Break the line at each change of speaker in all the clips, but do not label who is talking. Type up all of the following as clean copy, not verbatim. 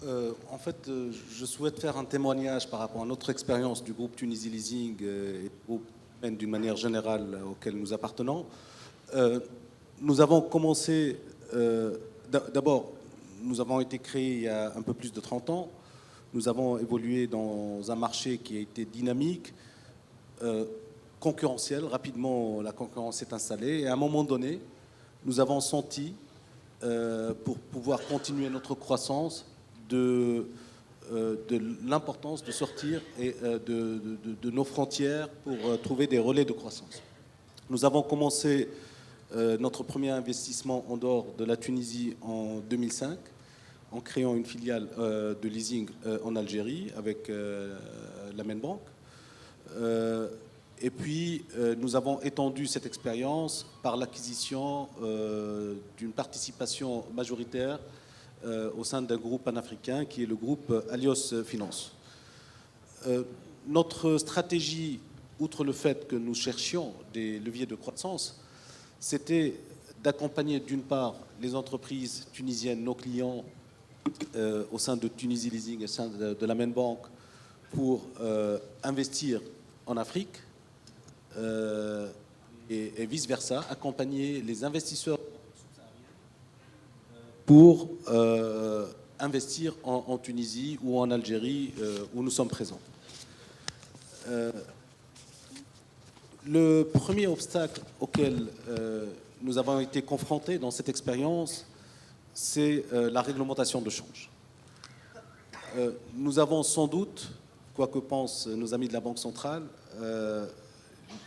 Je souhaite faire un témoignage par rapport à notre expérience du groupe Tunisie Leasing et du groupe même d'une manière générale auquel nous appartenons. Nous avons commencé, d'abord, nous avons été créés il y a un peu plus de 30 ans. Nous avons évolué dans un marché qui a été dynamique, concurrentiel. Rapidement, la concurrence s'est installée et à un moment donné, nous avons senti, pour pouvoir continuer notre croissance, de l'importance de sortir de nos frontières pour trouver des relais de croissance. Nous avons commencé notre premier investissement en dehors de la Tunisie en 2005 en créant une filiale de leasing en Algérie avec la Main Bank. Et puis, nous avons étendu cette expérience par l'acquisition d'une participation majoritaire au sein d'un groupe panafricain qui est le groupe Alios Finance. Notre stratégie, outre le fait que nous cherchions des leviers de croissance, c'était d'accompagner d'une part les entreprises tunisiennes, nos clients, au sein de Tunisie Leasing et au sein de la Main Bank pour investir en Afrique et vice-versa, accompagner les investisseurs pour investir en Tunisie ou en Algérie où nous sommes présents. Le premier obstacle auquel nous avons été confrontés dans cette expérience, c'est la réglementation de change. Nous avons sans doute, quoi que pensent nos amis de la Banque centrale,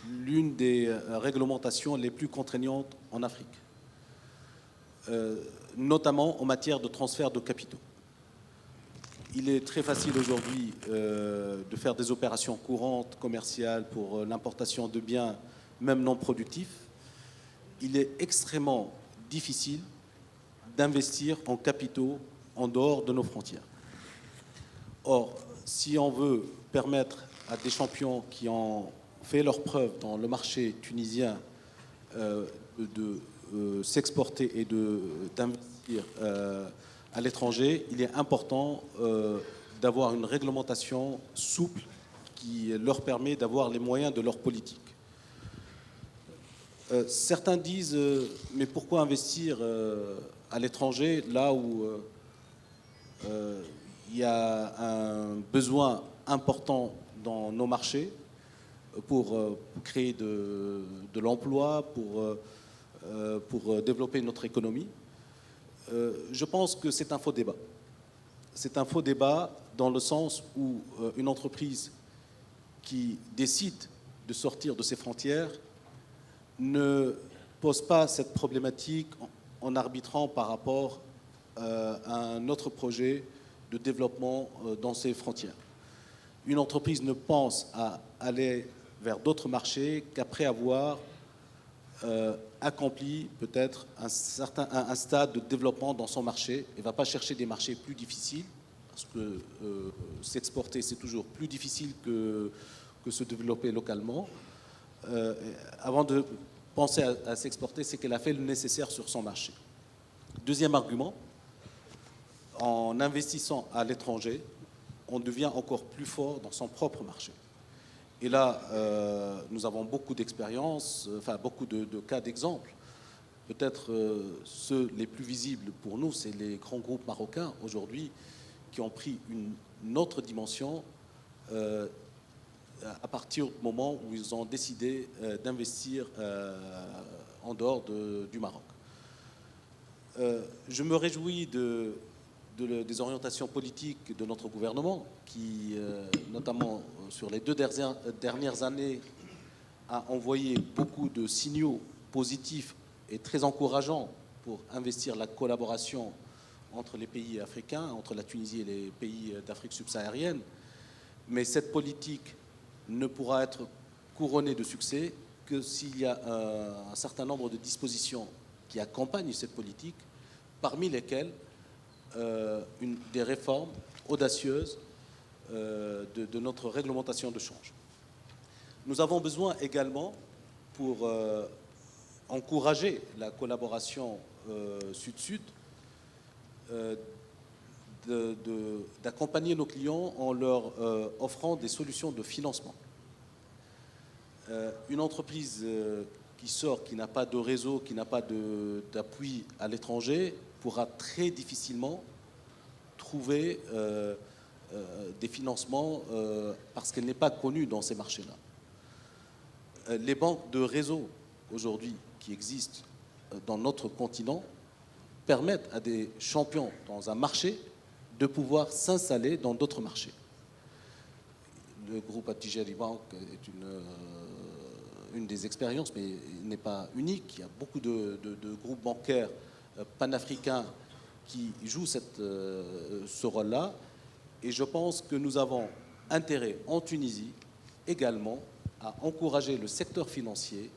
l'une des réglementations les plus contraignantes en Afrique, notamment en matière de transfert de capitaux. Il est très facile aujourd'hui de faire des opérations courantes, commerciales, pour l'importation de biens, même non productifs. Il est extrêmement difficile d'investir en capitaux en dehors de nos frontières. Or, si on veut permettre à des champions qui ont fait leur preuve dans le marché tunisien de s'exporter et d'investir à l'étranger, il est important d'avoir une réglementation souple qui leur permet d'avoir les moyens de leur politique. Certains disent mais pourquoi investir à l'étranger là où il y a un besoin important dans nos marchés pour créer de l'emploi, pour développer notre économie. Je pense que c'est un faux débat. C'est un faux débat dans le sens où une entreprise qui décide de sortir de ses frontières ne pose pas cette problématique en arbitrant par rapport à un autre projet de développement dans ses frontières. Une entreprise ne pense à aller vers d'autres marchés qu'après avoir accompli peut-être un stade de développement dans son marché et ne va pas chercher des marchés plus difficiles parce que s'exporter c'est toujours plus difficile que se développer localement. Avant de penser à s'exporter, c'est qu'elle a fait le nécessaire sur son marché. Deuxième argument, en investissant à l'étranger, on devient encore plus fort dans son propre marché. Et là, nous avons beaucoup d'expériences, enfin beaucoup de cas d'exemples. Peut-être ceux les plus visibles pour nous, c'est les grands groupes marocains aujourd'hui qui ont pris une autre dimension à partir du moment où ils ont décidé d'investir en dehors du Maroc. Je me réjouis des orientations politiques de notre gouvernement qui, notamment sur les 2 dernières années, a envoyé beaucoup de signaux positifs et très encourageants pour investir la collaboration entre les pays africains, entre la Tunisie et les pays d'Afrique subsaharienne. Mais cette politique ne pourra être couronnée de succès que s'il y a un certain nombre de dispositions qui accompagnent cette politique, parmi lesquelles des réformes audacieuses de notre réglementation de change. Nous avons besoin également, pour encourager la collaboration Sud-Sud, d'accompagner nos clients en leur offrant des solutions de financement. Une entreprise qui n'a pas de réseau, qui n'a pas d'appui à l'étranger, pourra très difficilement trouver des financements parce qu'elle n'est pas connue dans ces marchés-là. Les banques de réseau aujourd'hui qui existent dans notre continent permettent à des champions dans un marché de pouvoir s'installer dans d'autres marchés. Le groupe Attijari Bank est une des expériences, mais il n'est pas unique. Il y a beaucoup de groupes bancaires panafricains qui jouent ce rôle-là. Et je pense que nous avons intérêt en Tunisie également à encourager le secteur financier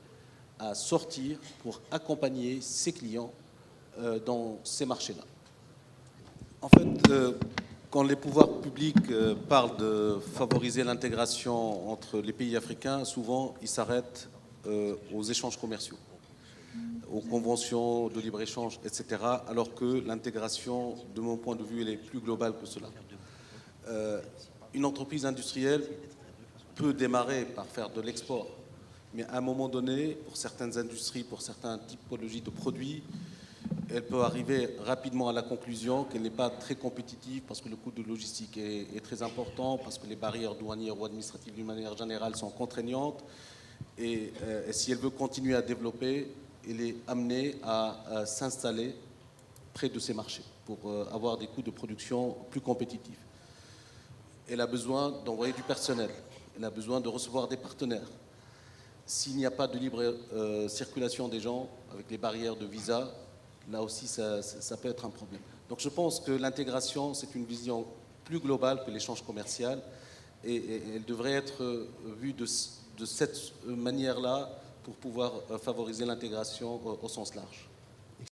à sortir pour accompagner ses clients dans ces marchés-là. En fait, quand les pouvoirs publics parlent de favoriser l'intégration entre les pays africains, souvent ils s'arrêtent aux échanges commerciaux, aux conventions de libre-échange, etc., alors que l'intégration, de mon point de vue, elle est plus globale que cela. Une entreprise industrielle peut démarrer par faire de l'export, mais à un moment donné, pour certaines industries, pour certaines typologies de produits, elle peut arriver rapidement à la conclusion qu'elle n'est pas très compétitive parce que le coût de logistique est très important, parce que les barrières douanières ou administratives d'une manière générale sont contraignantes. Et si elle veut continuer à développer, elle est amenée à s'installer près de ces marchés pour avoir des coûts de production plus compétitifs. Elle a besoin d'envoyer du personnel, elle a besoin de recevoir des partenaires. S'il n'y a pas de libre circulation des gens avec les barrières de visa, là aussi ça peut être un problème. Donc je pense que l'intégration, c'est une vision plus globale que l'échange commercial et elle devrait être vue de cette manière-là pour pouvoir favoriser l'intégration au sens large.